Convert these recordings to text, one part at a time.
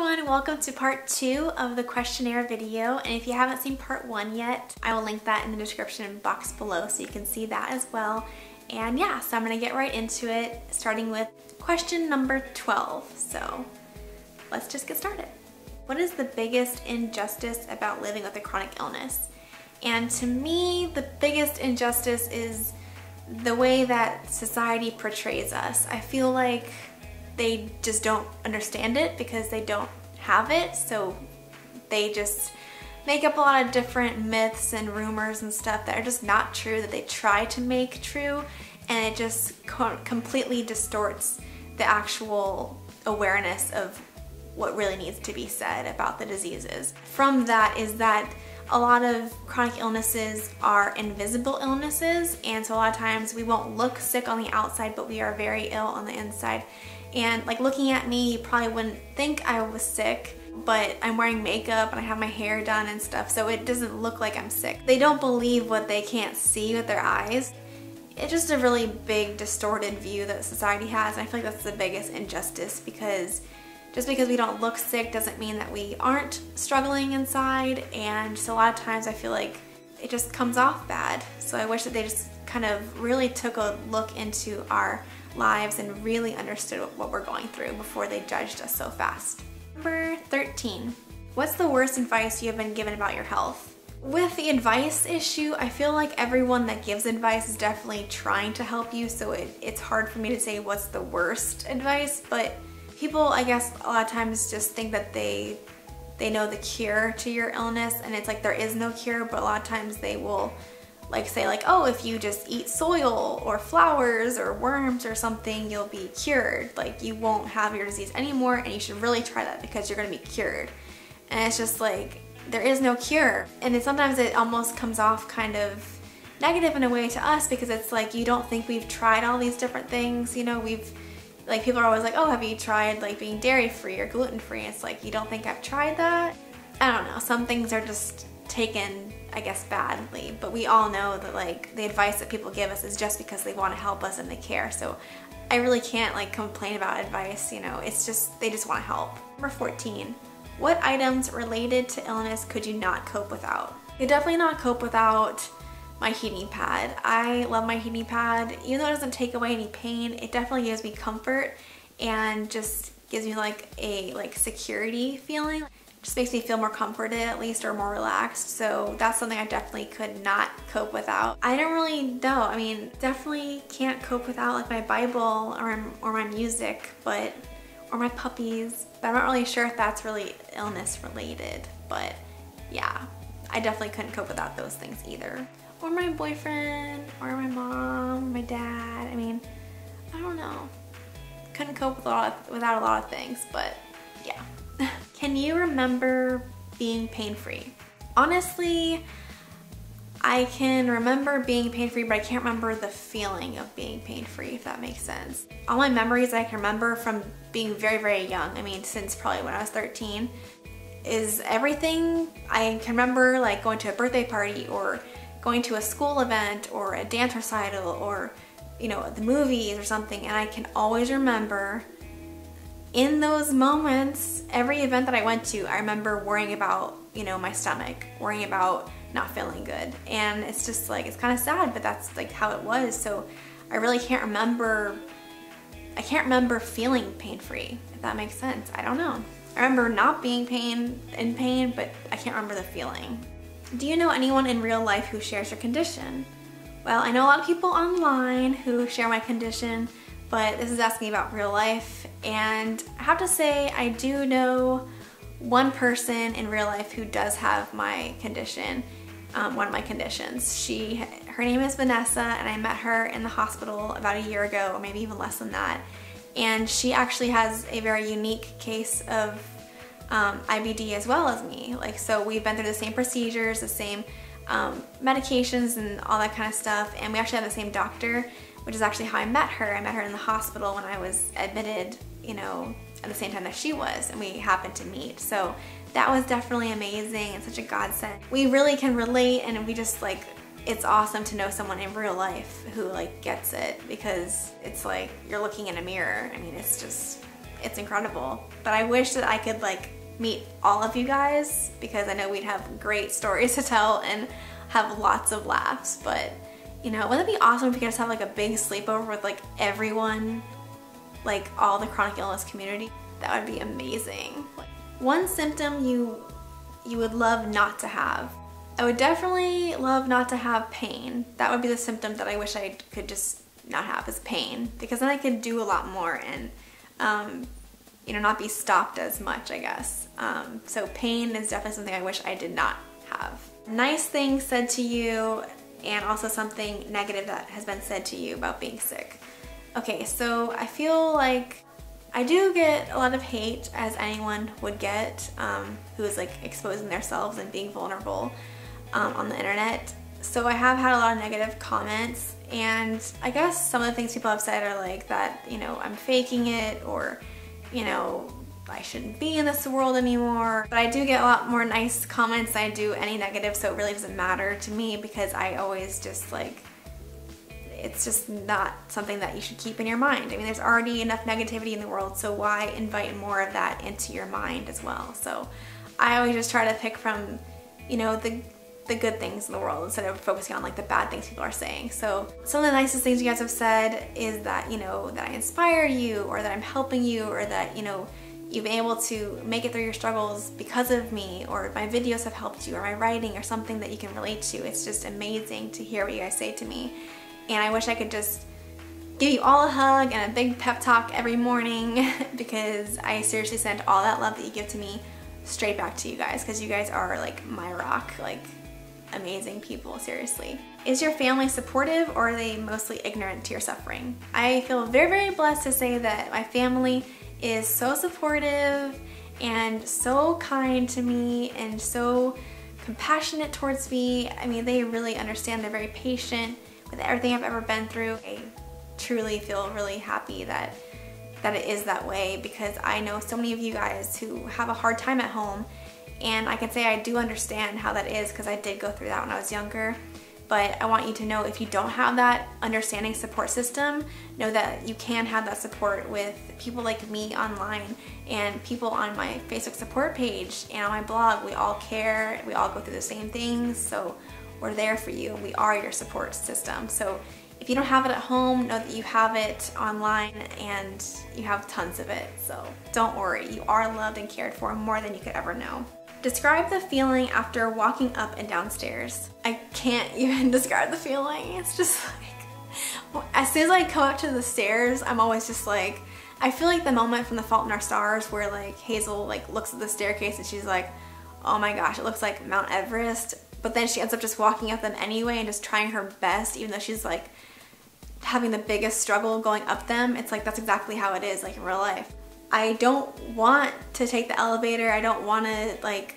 everyone, welcome to part 2 of the questionnaire video, and if you haven't seen part 1 yet, I will link that in the description box below so you can see that as well. And yeah, so I'm going to get right into it, starting with question number 12. So let's just get started. What is the biggest injustice about living with a chronic illness? And to me, the biggest injustice is the way that society portrays us. I feel like they just don't understand it because they don't have it, so they just make up a lot of different myths and rumors and stuff that are just not true, that they try to make true, and it just completely distorts the actual awareness of what really needs to be said about the diseases. From that is that a lot of chronic illnesses are invisible illnesses, and so a lot of times we won't look sick on the outside, but we are very ill on the inside. And like looking at me, you probably wouldn't think I was sick, but I'm wearing makeup and I have my hair done and stuff, so it doesn't look like I'm sick. They don't believe what they can't see with their eyes. It's just a really big distorted view that society has, and I feel like that's the biggest injustice, because just because we don't look sick doesn't mean that we aren't struggling inside, and so a lot of times I feel like it just comes off bad. So I wish that they just kind of really took a look into our lives and really understood what we're going through before they judged us so fast. Number 13. What's the worst advice you have been given about your health? With the advice issue, I feel like everyone that gives advice is definitely trying to help you, so it's hard for me to say what's the worst advice, but people, I guess, a lot of times just think that they know the cure to your illness, and it's like there is no cure, but a lot of times they will say like, oh, if you just eat soil or flowers or worms or something, you'll be cured. Like, you won't have your disease anymore, and you should really try that because you're gonna be cured. And it's just like, there is no cure. And sometimes it almost comes off kind of negative in a way to us, because it's like, you don't think we've tried all these different things, you know, people are always like, oh, have you tried like being dairy-free or gluten-free? It's like, you don't think I've tried that? I don't know, some things are just taken, I guess, badly, but we all know that like the advice that people give us is just because they want to help us and they care. So I really can't like complain about advice, you know, it's just, they just want to help. Number 14, what items related to illness could you not cope without? You definitely not cope without my heating pad. I love my heating pad. Even though it doesn't take away any pain, it definitely gives me comfort and just gives me like a security feeling. Just makes me feel more comforted at least, or more relaxed. So that's something I definitely could not cope without. I don't really know. I mean, definitely can't cope without like my Bible or my music, or my puppies. But I'm not really sure if that's really illness related. But yeah, I definitely couldn't cope without those things either. Or my boyfriend, or my mom, my dad. I mean, I don't know. Couldn't cope without a lot of things, but yeah. Can you remember being pain-free? Honestly, I can remember being pain-free, but I can't remember the feeling of being pain-free, if that makes sense. All my memories I can remember from being very, very young, I mean, since probably when I was 13, is everything. I can remember like going to a birthday party, or going to a school event, or a dance recital, or, you know, the movies or something, and I can always remember in those moments, every event that I went to, I remember worrying about, you know, my stomach, worrying about not feeling good. And it's just like, it's kind of sad, but that's like how it was. So I really can't remember, feeling pain-free, if that makes sense. I don't know. I remember not being in pain, but I can't remember the feeling. Do you know anyone in real life who shares your condition? Well, I know a lot of people online who share my condition, but this is asking about real life, and I have to say I do know one person in real life who does have my condition, one of my conditions. Her name is Vanessa, and I met her in the hospital about a year ago, or maybe even less than that, and she actually has a very unique case of IBD as well as me. Like, so we've been through the same procedures, the same medications and all that kind of stuff, and we actually have the same doctor, which is actually how I met her. I met her in the hospital when I was admitted, you know, at the same time that she was, and we happened to meet. So that was definitely amazing and such a godsend. We really can relate, and we just like, it's awesome to know someone in real life who like gets it, because it's like you're looking in a mirror. I mean, it's just it's incredible. But I wish that I could like meet all of you guys, because I know we'd have great stories to tell and have lots of laughs. But you know, wouldn't it be awesome if we could just have like a big sleepover with like everyone, like all the chronic illness community? That would be amazing. One symptom you would love not to have. I would definitely love not to have pain. That would be the symptom that I wish I could just not have, is pain, because then I could do a lot more and you know, not be stopped as much, I guess. So pain is definitely something I wish I did not have. Nice things said to you, and also something negative that has been said to you about being sick. Okay, so I feel like I do get a lot of hate, as anyone would get, who is like exposing themselves and being vulnerable on the internet. So I have had a lot of negative comments, and I guess some of the things people have said are like that, you know, I'm faking it, or, you know, I shouldn't be in this world anymore. But I do get a lot more nice comments than I do any negative, so it really doesn't matter to me, because I always just like, it's just not something that you should keep in your mind. I mean, there's already enough negativity in the world, so why invite more of that into your mind as well? So I always just try to pick from, you know, the good things in the world instead of focusing on like the bad things people are saying. So some of the nicest things you guys have said is that, you know, that I inspire you, or that I'm helping you, or that, you know, you've been able to make it through your struggles because of me, or my videos have helped you, or my writing, or something that you can relate to. It's just amazing to hear what you guys say to me. And I wish I could just give you all a hug and a big pep talk every morning, because I seriously send all that love that you give to me straight back to you guys, because you guys are like my rock, like amazing people, seriously. Is your family supportive, or are they mostly ignorant to your suffering? I feel very, very blessed to say that my family is so supportive and so kind to me and so compassionate towards me. I mean, they really understand. They're very patient with everything I've ever been through. I truly feel really happy that it is that way, because I know so many of you guys who have a hard time at home, and I can say I do understand how that is, because I did go through that when I was younger. But I want you to know, if you don't have that understanding support system, know that you can have that support with people like me online, and people on my Facebook support page and on my blog. We all care, we all go through the same things, so we're there for you. We are your support system. So if you don't have it at home, know that you have it online, and you have tons of it. So don't worry, you are loved and cared for more than you could ever know. Describe the feeling after walking up and down stairs. I can't even describe the feeling. It's just like, as soon as I come up to the stairs, I'm always just like, I feel like the moment from The Fault in Our Stars where like Hazel like looks at the staircase and she's like, oh my gosh, it looks like Mount Everest. But then she ends up just walking up them anyway and just trying her best, even though she's like having the biggest struggle going up them. It's like, that's exactly how it is, like in real life. I don't want to take the elevator. I don't want to like,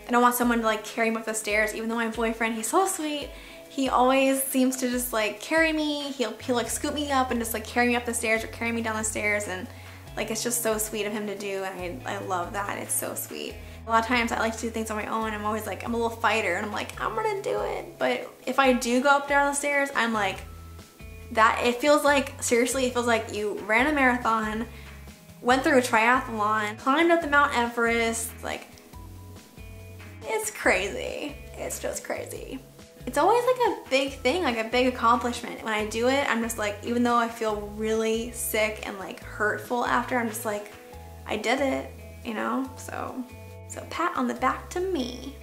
I don't want someone to like carry me up the stairs, even though my boyfriend, he's so sweet. He always seems to just like carry me. He'll like scoop me up and just like carry me up the stairs or carry me down the stairs, and like it's just so sweet of him to do, and I love that. It's so sweet. A lot of times I like to do things on my own. I'm always like, I'm a little fighter, and I'm like, I'm gonna do it. But if I do go up down the stairs, I'm like, that, it feels like, seriously, it feels like you ran a marathon, went through a triathlon, climbed up the Mount Everest. Like, it's crazy. It's just crazy. It's always like a big thing, like a big accomplishment. When I do it, I'm just like, even though I feel really sick and like hurtful after, I'm just like, I did it, you know? So pat on the back to me.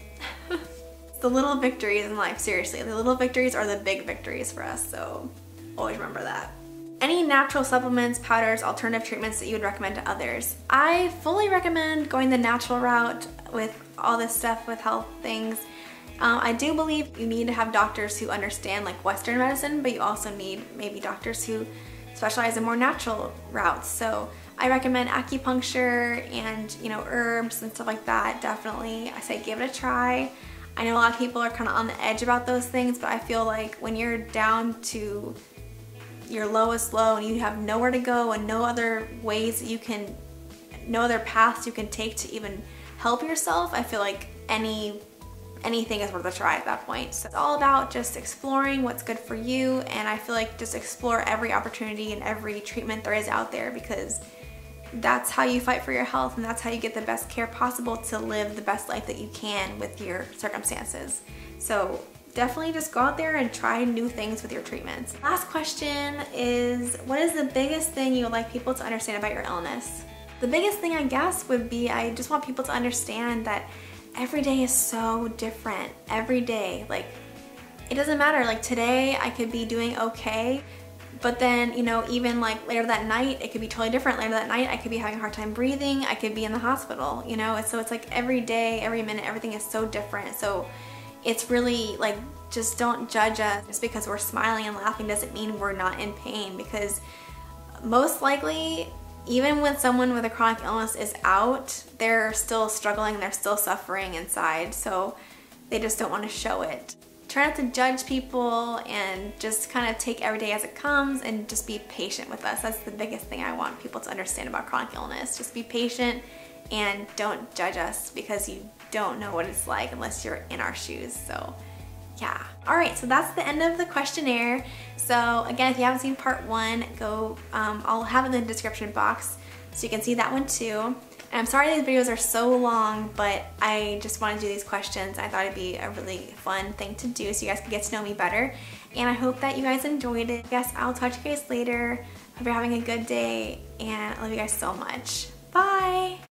The little victories in life, seriously. The little victories are the big victories for us, so always remember that. Any natural supplements, powders, alternative treatments that you would recommend to others? I fully recommend going the natural route with all this stuff with health things. I do believe you need to have doctors who understand like Western medicine, but you also need maybe doctors who specialize in more natural routes. So I recommend acupuncture and, you know, herbs and stuff like that. Definitely, I say give it a try. I know a lot of people are kind of on the edge about those things, but I feel like when you're down to your lowest low and you have nowhere to go and no other ways that you can, no other paths you can take to even help yourself, I feel like anything is worth a try at that point. So it's all about just exploring what's good for you, and I feel like just explore every opportunity and every treatment there is out there, because that's how you fight for your health, and that's how you get the best care possible to live the best life that you can with your circumstances. So definitely just go out there and try new things with your treatments. Last question is, what is the biggest thing you would like people to understand about your illness? The biggest thing, I guess, would be I just want people to understand that every day is so different. Every day, like, it doesn't matter. Like, today I could be doing okay, but then, you know, even like later that night, it could be totally different. Later that night, I could be having a hard time breathing. I could be in the hospital, you know? So it's like every day, every minute, everything is so different. So it's really like, just don't judge us. Just because we're smiling and laughing doesn't mean we're not in pain, because most likely, even when someone with a chronic illness is out, they're still struggling, they're still suffering inside, so they just don't want to show it. Try not to judge people and just kind of take every day as it comes and just be patient with us. That's the biggest thing I want people to understand about chronic illness. Just be patient and don't judge us, because you don't know what it's like unless you're in our shoes. So yeah. Alright, so that's the end of the questionnaire. So again, if you haven't seen part 1, go, I'll have it in the description box so you can see that one too. And I'm sorry these videos are so long, but I just want to do these questions. I thought it'd be a really fun thing to do so you guys can get to know me better. And I hope that you guys enjoyed it. I guess I'll talk to you guys later. Hope you're having a good day, and I love you guys so much. Bye!